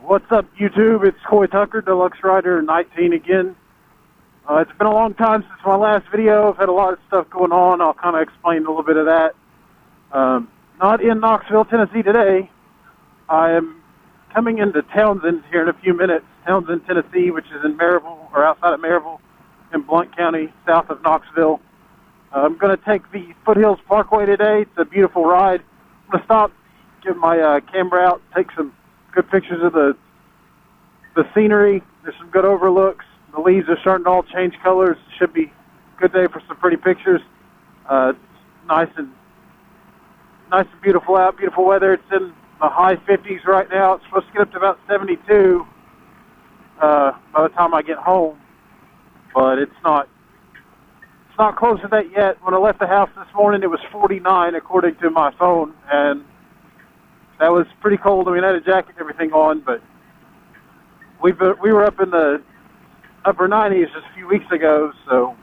What's up, YouTube? It's Coy Tucker, Deluxe Rider 19 again. It's been a long time since my last video. I've had a lot of stuff going on. I'll kind of explain a little bit of that. Not in Knoxville, Tennessee today. I am coming into Townsend here in a few minutes. Townsend, Tennessee, which is in Maryville, or outside of Maryville, in Blount County, south of Knoxville. I'm going to take the Foothills Parkway today. It's a beautiful ride. I'm going to stop, get my camera out, take some good pictures of the scenery. There's some good overlooks. The leaves are starting to all change colors. Should be a good day for some pretty pictures. It's nice and beautiful out, beautiful weather. It's in the high 50s right now. It's supposed to get up to about 72 by the time I get home, but it's not close to that yet. When I left the house this morning, it was 49 according to my phone, and that was pretty cold. I mean, I had a jacket and everything on, but we were up in the upper 90s just a few weeks ago. So,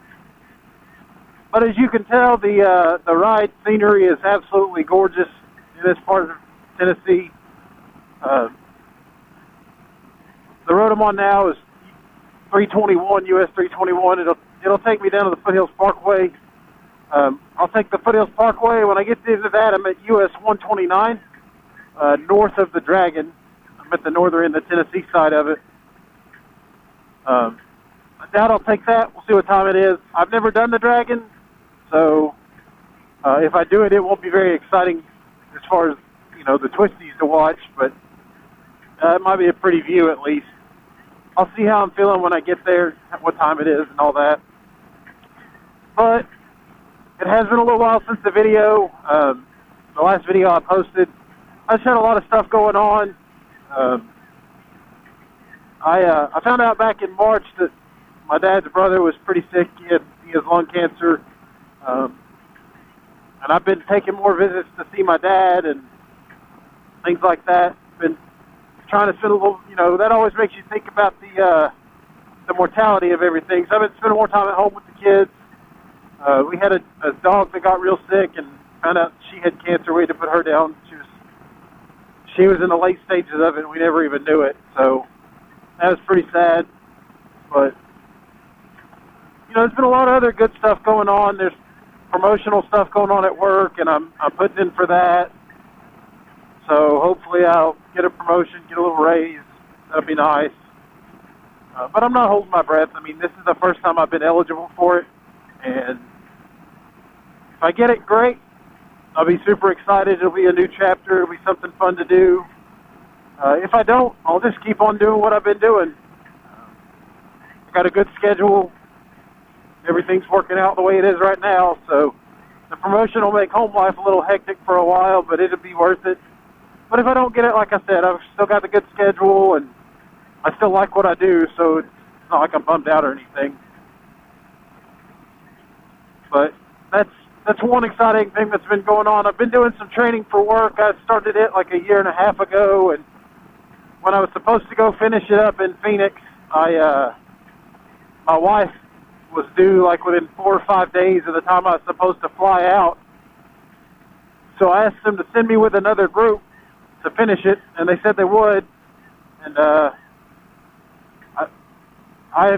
but as you can tell, the ride scenery is absolutely gorgeous in this part of Tennessee. The road I'm on now is 321, US 321. It'll take me down to the Foothills Parkway. I'll take the Foothills Parkway. When I get into that, I'm at US 129, north of the Dragon. I'm at the northern end, the Tennessee side of it. I doubt I'll take that. We'll see what time it is. I've never done the Dragon, so if I do it, it won't be very exciting as far as, the twisties to watch, but it might be a pretty view at least. I'll see how I'm feeling when I get there, what time it is and all that. But it has been a little while since the video. The last video I posted, I just had a lot of stuff going on. I found out back in March that my dad's brother was pretty sick. He has lung cancer. And I've been taking more visits to see my dad and things like that. Been trying to spend a little, that always makes you think about the mortality of everything. So I've been spending more time at home with the kids. We had a dog that got real sick and found out she had cancer. We had to put her down. She was in the late stages of it, and we never even knew it. So that was pretty sad. But there's been a lot of other good stuff going on. There's promotional stuff going on at work, and I'm putting in for that. So hopefully I'll get a promotion, get a little raise. That'll be nice. But I'm not holding my breath. I mean, this is the first time I've been eligible for it. And if I get it, great. I'll be super excited. It'll be a new chapter. It'll be something fun to do. If I don't, I'll just keep on doing what I've been doing. I've got a good schedule. Everything's working out the way it is right now. So the promotion will make home life a little hectic for a while, but it'll be worth it. But if I don't get it, like I said, I've still got a good schedule, and I still like what I do, so it's not like I'm bummed out or anything. But that's one exciting thing that's been going on. I've been doing some training for work. I started it like a year and a half ago, and when I was supposed to go finish it up in Phoenix, my wife was due like within 4 or 5 days of the time I was supposed to fly out. So I asked them to send me with another group to finish it, and they said they would. And I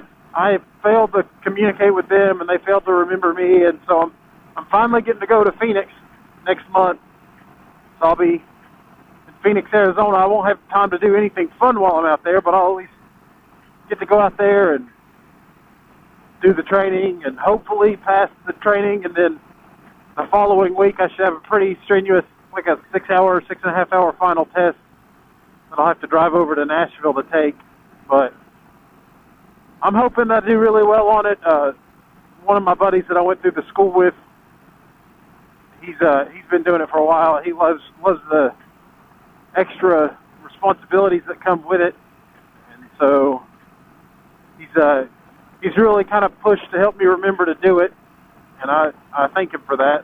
failed to communicate with them, and they failed to remember me, and so I'm finally getting to go to Phoenix next month. So I'll be in Phoenix, Arizona. I won't have time to do anything fun while I'm out there, but I'll at least get to go out there and do the training and hopefully pass the training, and then the following week I should have a pretty strenuous, like a 6.5 hour final test that I'll have to drive over to Nashville to take. But I'm hoping I do really well on it. One of my buddies that I went through the school with, he's been doing it for a while. He loves the extra responsibilities that come with it, and so he's really kind of pushed to help me remember to do it, and I thank him for that.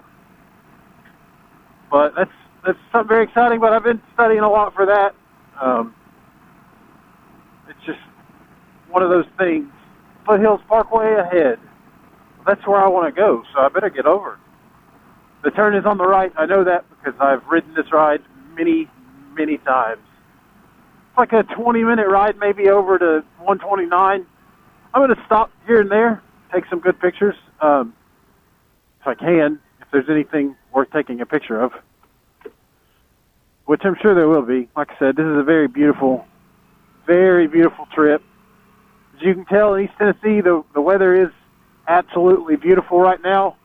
But that's something very exciting. But I've been studying a lot for that. It's just one of those things. Foothills Parkway ahead. That's where I want to go, so I better get over. The turn is on the right. I know that because I've ridden this ride many, many times. It's like a 20-minute ride, maybe over to 129. I'm going to stop here and there, take some good pictures, if I can, if there's anything worth taking a picture of, which I'm sure there will be. Like I said, this is a very beautiful trip. As you can tell, in East Tennessee, the weather is absolutely beautiful right now.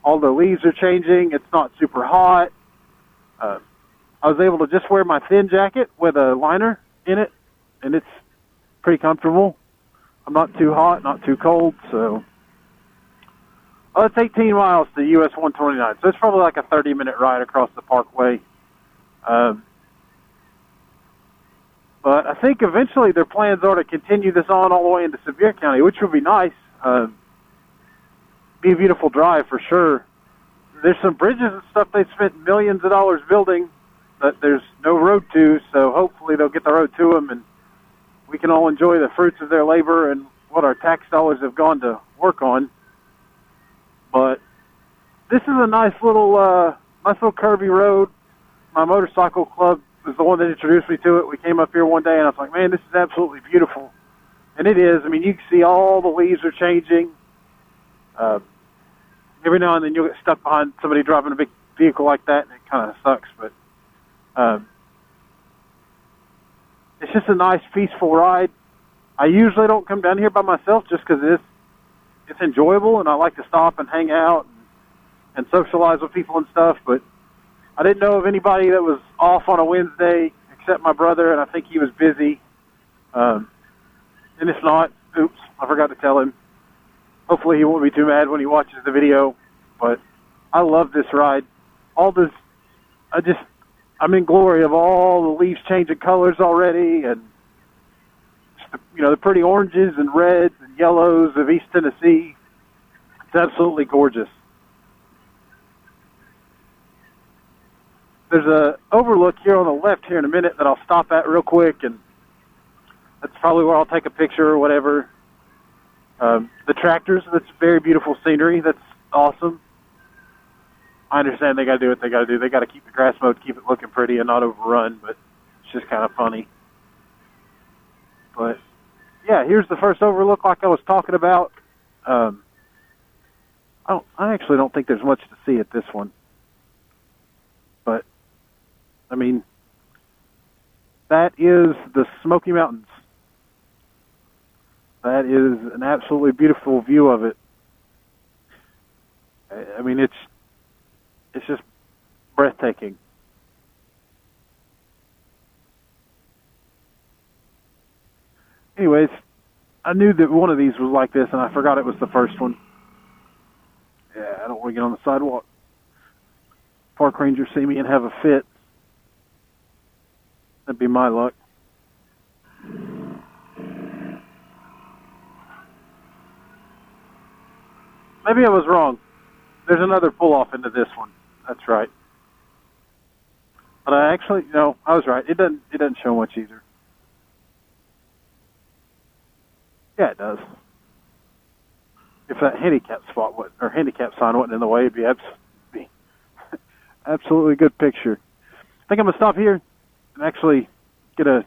All the leaves are changing. It's not super hot. I was able to just wear my thin jacket with a liner in it, and it's pretty comfortable. I'm not too hot, not too cold, so... Well, it's 18 miles to US 129, so it's probably like a 30-minute ride across the parkway. But I think eventually their plans are to continue this on all the way into Sevier County, which would be nice. Be a beautiful drive for sure. There's some bridges and stuff they spent millions of dollars building that there's no road to, so hopefully they'll get the road to them and we can all enjoy the fruits of their labor and what our tax dollars have gone to work on. But this is a nice little curvy road. My motorcycle club was the one that introduced me to it. We came up here one day and I was like, man, this is absolutely beautiful. And it is. I mean, you can see all the leaves are changing. Every now and then you'll get stuck behind somebody driving a big vehicle like that, and it kind of sucks. But it's just a nice, peaceful ride. I usually don't come down here by myself just because it's enjoyable, and I like to stop and hang out and socialize with people and stuff. But I didn't know of anybody that was off on a Wednesday except my brother, and I think he was busy. And if not, oops, I forgot to tell him. Hopefully he won't be too mad when he watches the video. But I love this ride. All this, I'm in glory of all the leaves changing colors already, and the pretty oranges and reds and yellows of East Tennessee. It's absolutely gorgeous. There's a overlook here on the left here in a minute that I'll stop at real quick, and that's probably where I'll take a picture or whatever. The tractors, that's very beautiful scenery. That's awesome. I understand they got to do what they got to do. They got to keep the grass mowed, keep it looking pretty and not overrun, but it's just kind of funny. But, yeah, here's the first overlook like I was talking about. I actually don't think there's much to see at this one. But, I mean, that is the Smoky Mountains. That is an absolutely beautiful view of it. I mean, it's just breathtaking. Anyways, I knew that one of these was like this, and I forgot it was the first one. Yeah, I don't want to get on the sidewalk. Park rangers see me and have a fit. That'd be my luck. Maybe I was wrong. There's another pull-off into this one. That's right. But I was right. It doesn't show much either. Yeah, it does. If that handicap sign wasn't in the way, it'd be absolutely good picture. I think I'm gonna stop here and actually get a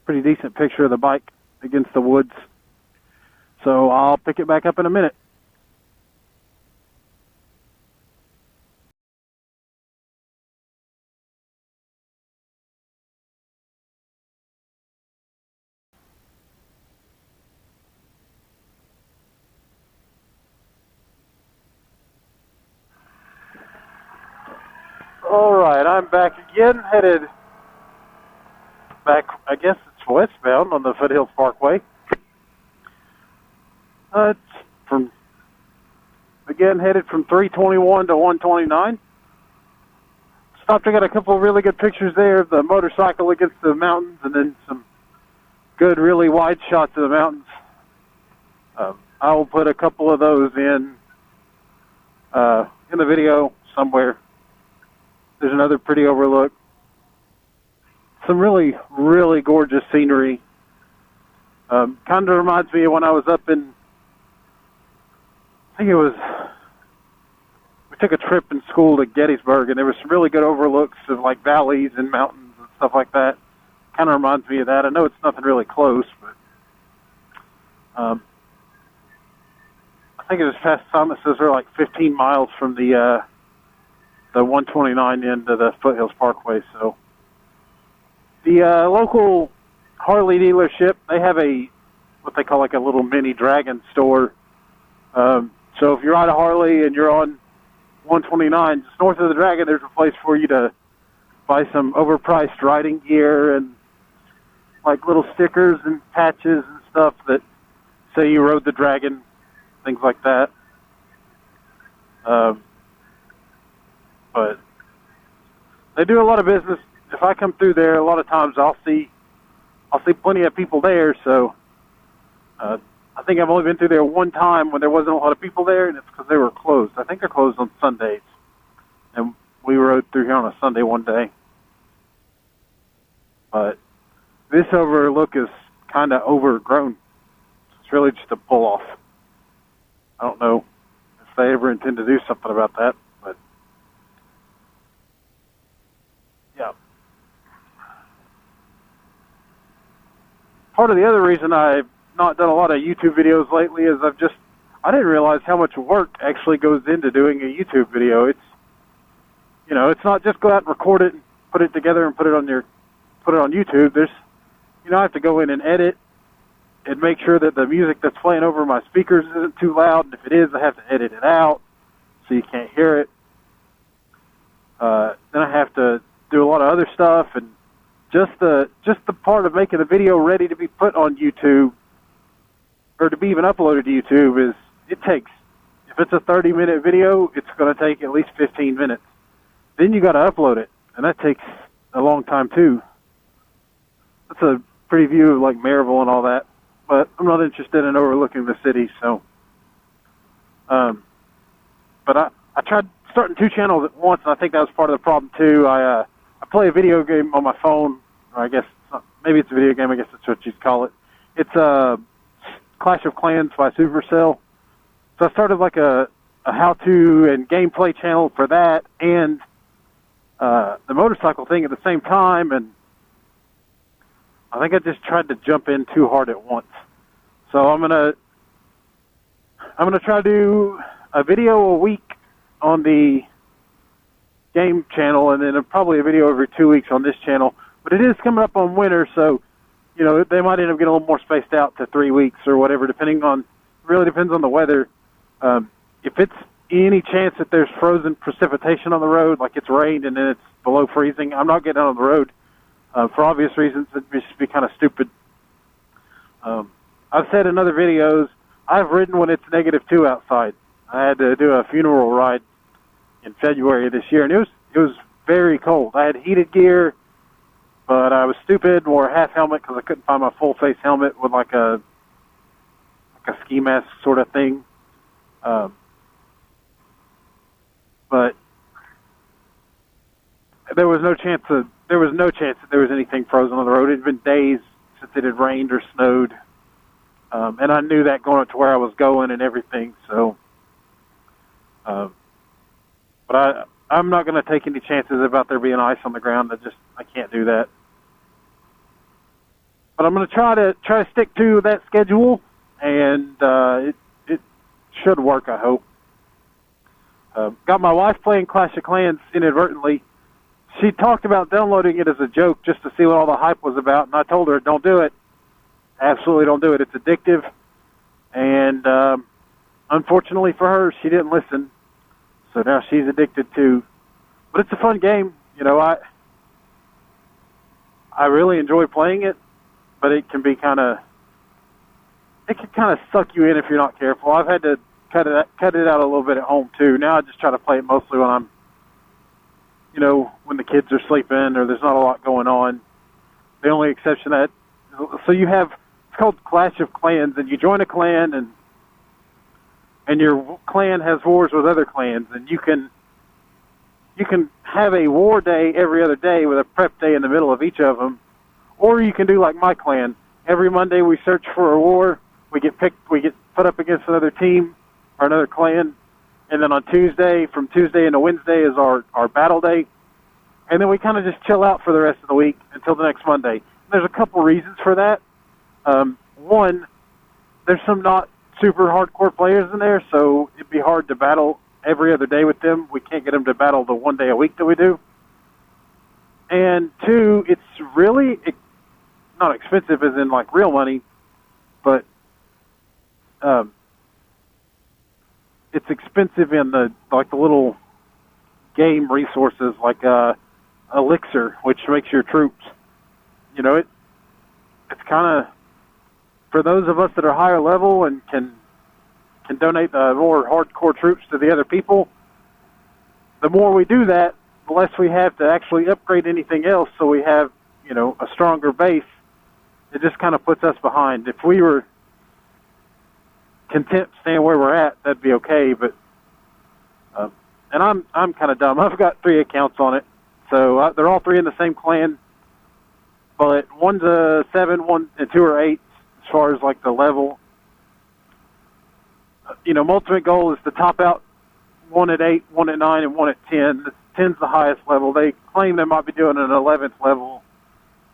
pretty decent picture of the bike against the woods. So I'll pick it back up in a minute. All right, I'm back again, headed back, I guess it's westbound on the Foothills Parkway. It's headed from 321 to 129. Stopped, I got a couple of really good pictures there of the motorcycle against the mountains, and then some good, really wide shots of the mountains. I will put a couple of those in the video somewhere. There's another pretty overlook. Some really, really gorgeous scenery. Kind of reminds me of when I was up in, we took a trip in school to Gettysburg, and there was some really good overlooks of like valleys and mountains and stuff like that. kind of reminds me of that. I know it's nothing really close, but I think it was past time. It says they're like 15 miles from the 129 end of the Foothills Parkway. So the local Harley dealership, they have what they call like a little mini Dragon store. So if you ride a Harley and you're on 129, just north of the Dragon, there's a place for you to buy some overpriced riding gear and like little stickers and patches and stuff that say you rode the Dragon, things like that. But they do a lot of business. If I come through there, a lot of times I'll see plenty of people there. So I think I've only been through there one time when there wasn't a lot of people there, and it's because they were closed. I think they're closed on Sundays, and we rode through here on a Sunday one day. But this overlook is kind of overgrown. It's really just a pull-off. I don't know if they ever intend to do something about that, but yeah. Part of the other reason I've not done a lot of YouTube videos lately is I didn't realize how much work actually goes into doing a YouTube video. It's not just go out and record it and put it together and put it on YouTube. I have to go in and edit and make sure that the music that's playing over my speakers isn't too loud, and if it is, I have to edit it out so you can't hear it. Then I have to do a lot of other stuff, and just the part of making the video ready to be put on YouTube or to be even uploaded to YouTube if it's a 30-minute video, it's going to take at least 15 minutes. Then you got to upload it, and that takes a long time too. That's a pretty view of like Maryville and all that, but I'm not interested in overlooking the city. So, but I tried starting 2 channels at once, and I think that was part of the problem too. I play a video game on my phone, or I guess maybe it's a video game. I guess that's what you'd call it. It's Clash of Clans by Supercell. So I started like a how-to and gameplay channel for that, and the motorcycle thing at the same time, and I think I just tried to jump in too hard at once. So I'm gonna try to do a video a week on the game channel, and then probably a video every 2 weeks on this channel. But it is coming up on winter, so they might end up getting a little more spaced out to 3 weeks or whatever, really depends on the weather. If it's any chance that there's frozen precipitation on the road, like it's rained and then it's below freezing, I'm not getting out on the road. For obvious reasons, it'd just be kind of stupid. I've said in other videos, I've ridden when it's -2 outside. I had to do a funeral ride in February of this year, and it was very cold. I had heated gear, but I was stupid, wore a half helmet because I couldn't find my full face helmet with like a ski mask sort of thing. But there was no chance that there was anything frozen on the road. It had been days since it had rained or snowed, and I knew that going up to where I was going and everything. So, but I'm not going to take any chances about there being ice on the ground. I can't do that. But I'm going to try to stick to that schedule, and it should work, I hope. Got my wife playing Clash of Clans inadvertently. She talked about downloading it as a joke just to see what all the hype was about, and I told her, don't do it. Absolutely don't do it. It's addictive. And unfortunately for her, she didn't listen. So now she's addicted too. But it's a fun game. I really enjoy playing it, but it can kind of suck you in if you're not careful. I've had to cut it out a little bit at home too. Now I just try to play it mostly when I'm, when the kids are sleeping or there's not a lot going on. The only exception so it's called Clash of Clans, and you join a clan, and your clan has wars with other clans, and you can have a war day every other day with a prep day in the middle of each of them, or you can do like my clan. Every Monday we search for a war. We get put up against another team or another clan, and then on from Tuesday into Wednesday is our battle day, and then we kind of just chill out for the rest of the week until the next Monday. there's a couple reasons for that. One, there's some not super hardcore players in there, so it'd be hard to battle every other day with them. We can't get them to battle the one day a week that we do. And two, it's really not expensive as in like real money, but it's expensive in the little game resources like elixir, which makes your troops. You know, it's kind of for those of us that are higher level and can donate the more hardcore troops to the other people. The more we do that, the less we have to actually upgrade anything else, so we have, you know, a stronger base. It just kind of puts us behind. If we were content staying where we're at, that'd be okay. But and I'm kind of dumb. I've got 3 accounts on it, so they're all 3 in the same clan. But one's a 7, 1 and 2 are 8 as far as like the level. You know, my ultimate goal is to top out 1 at 8, 1 at 9, and 1 at 10. 10's the highest level. They claim they might be doing an 11th level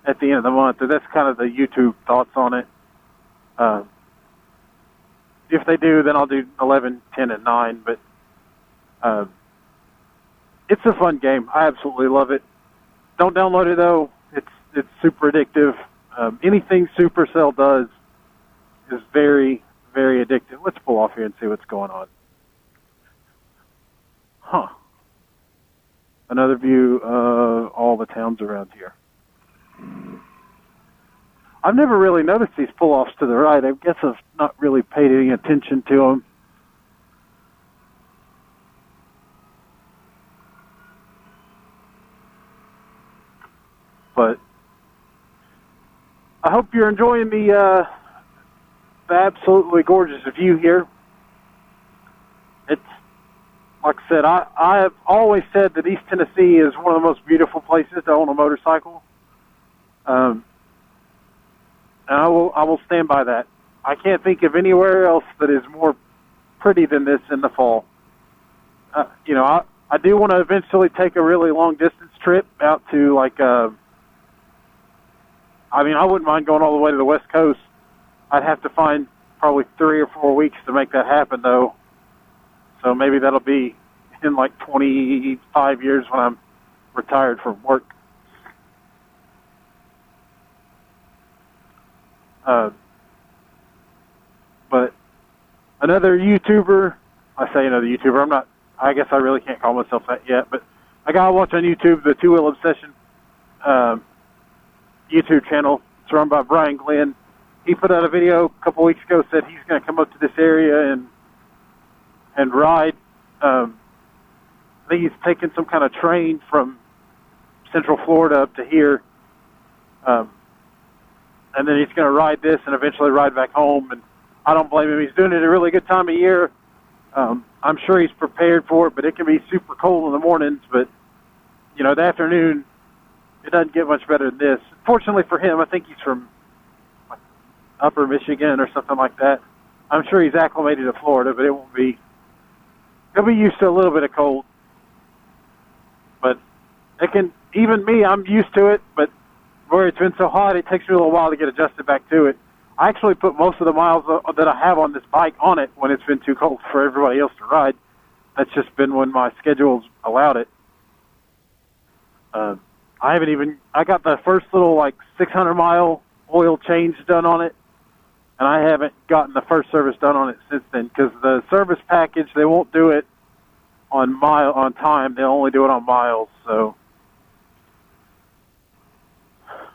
at the end of the month. So that's kind of the YouTube thoughts on it. If they do, then I'll do 11, 10, and 9. But it's a fun game. I absolutely love it. Don't download it, though. It's super addictive. Anything Supercell does is very, very addictive. Let's pull off here and see what's going on. Huh. Another view of all the towns around here. I've never really noticed these pull-offs to the right. I guess I've not really paid any attention to them. But I hope you're enjoying the absolutely gorgeous view here. It's, like I said, I have always said that East Tennessee is one of the most beautiful places to own a motorcycle. And I will stand by that. I can't think of anywhere else that is more pretty than this in the fall. You know, I do want to eventually take a really long distance trip out to like, I mean, I wouldn't mind going all the way to the West Coast. I'd have to find probably 3 or 4 weeks to make that happen, though. So maybe that'll be in like 25 years when I'm retired from work. But another YouTuber, I say another YouTuber, I guess I really can't call myself that yet, but I gotta watch on YouTube the Two Wheel Obsession YouTube channel. It's run by Bryan. He put out a video a couple weeks ago, said he's going to come up to this area and ride. I think he's taking some kind of train from Central Florida up to here. And then he's going to ride this and eventually ride back home. And I don't blame him. He's doing it at a really good time of year. I'm sure he's prepared for it, but it can be super cold in the mornings. But, you know, the afternoon, it doesn't get much better than this. Fortunately for him, I think he's from Upper Michigan or something like that. I'm sure he's acclimated to Florida, but he'll be used to a little bit of cold. But even me, I'm used to it, but where it's been so hot, it takes me a little while to get adjusted back to it. I actually put most of the miles that I have on this bike on it when it's been too cold for everybody else to ride. That's just been when my schedule's allowed it. I got the first little like 600-mile oil change done on it, and I haven't gotten the first service done on it since then, because the service package, they won't do it on time. They'll only do it on miles. So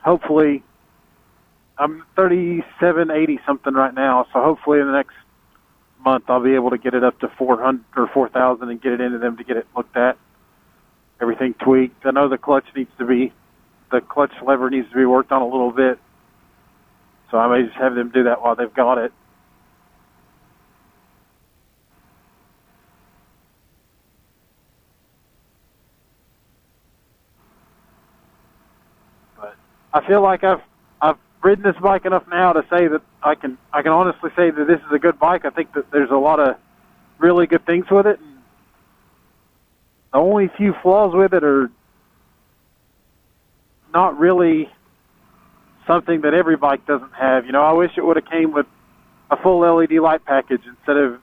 hopefully, I'm 3780 something right now, so hopefully in the next month I'll be able to get it up to 400 or 4,000 and get it into them to get it looked at. Everything tweaked. I know the clutch lever needs to be worked on a little bit, so I may just have them do that while they've got it. But I feel like I've ridden this bike enough now to say that I can honestly say that this is a good bike. I think that there's a lot of really good things with it. And the only few flaws with it are not really something that every bike doesn't have. You know, I wish it would have came with a full LED light package instead of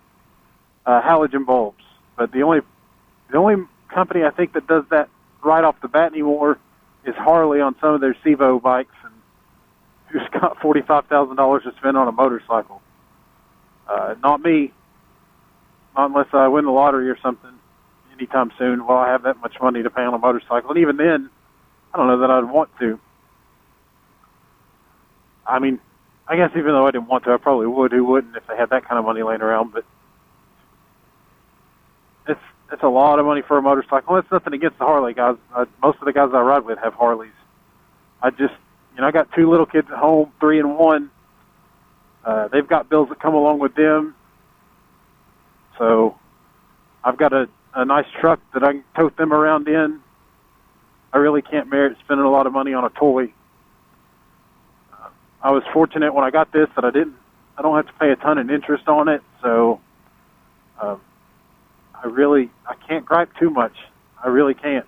halogen bulbs. But the only company I think that does that right off the bat anymore is Harley on some of their Sevo bikes, and who's got $45,000 to spend on a motorcycle. Not me. Not unless I win the lottery or something anytime soon. Well, I have that much money to pay on a motorcycle, and even then, I don't know that I'd want to. I mean, I guess even though I didn't want to, I probably would. Who wouldn't if they had that kind of money laying around? But it's a lot of money for a motorcycle. It's nothing against the Harley guys. Most of the guys I ride with have Harleys. I got 2 little kids at home, 3 and 1. They've got bills that come along with them. So I've got a nice truck that I can tote them around in. I really can't merit spending a lot of money on a toy. I was fortunate when I got this that I don't have to pay a ton of interest on it. So I can't gripe too much. I really can't.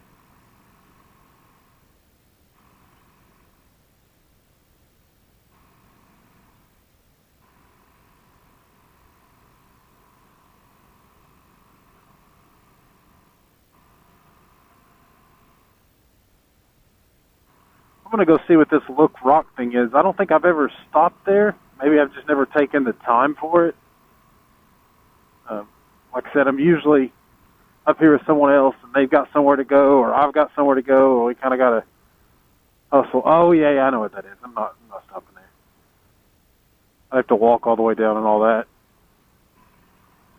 I'm going to go see what this Look Rock thing is. I don't think I've ever stopped there. Maybe I've just never taken the time for it. Like I said, I'm usually up here with someone else, and they've got somewhere to go, or I've got somewhere to go, or we kind of got to hustle. Oh, yeah, I know what that is. I'm not stopping there. I have to walk all the way down and all that.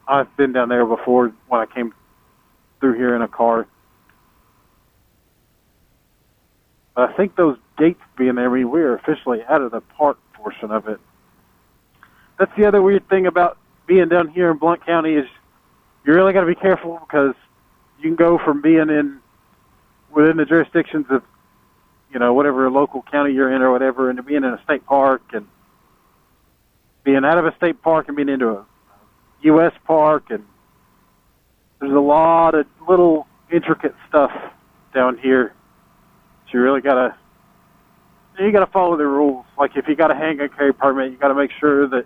I've been down there before when I came through here in a car. I think those gates being there, I mean, we're officially out of the park portion of it. That's the other weird thing about being down here in Blount County is you really got to be careful because you can go from being within the jurisdictions of, you know, whatever local county you're in or whatever, into being in a state park and being out of a state park and being into a U.S. park, and there's a lot of little intricate stuff down here. So you really gotta follow the rules. Like if you got a handgun carry permit, you got to make sure that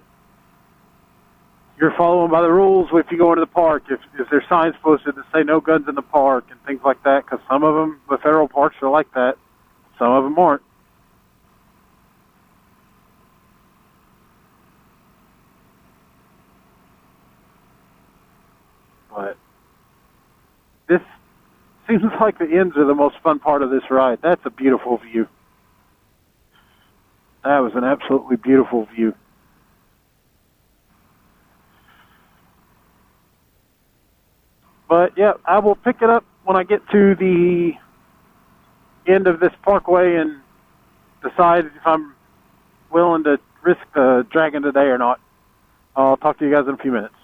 you're following by the rules if you go into the park. If there's signs posted that say no guns in the park and things like that, because some of them, the federal parks are like that. Some of them aren't. But this seems like the ends are the most fun part of this ride. That's a beautiful view. That was an absolutely beautiful view. But yeah, I will pick it up when I get to the end of this parkway and decide if I'm willing to risk dragging today or not. I'll talk to you guys in a few minutes.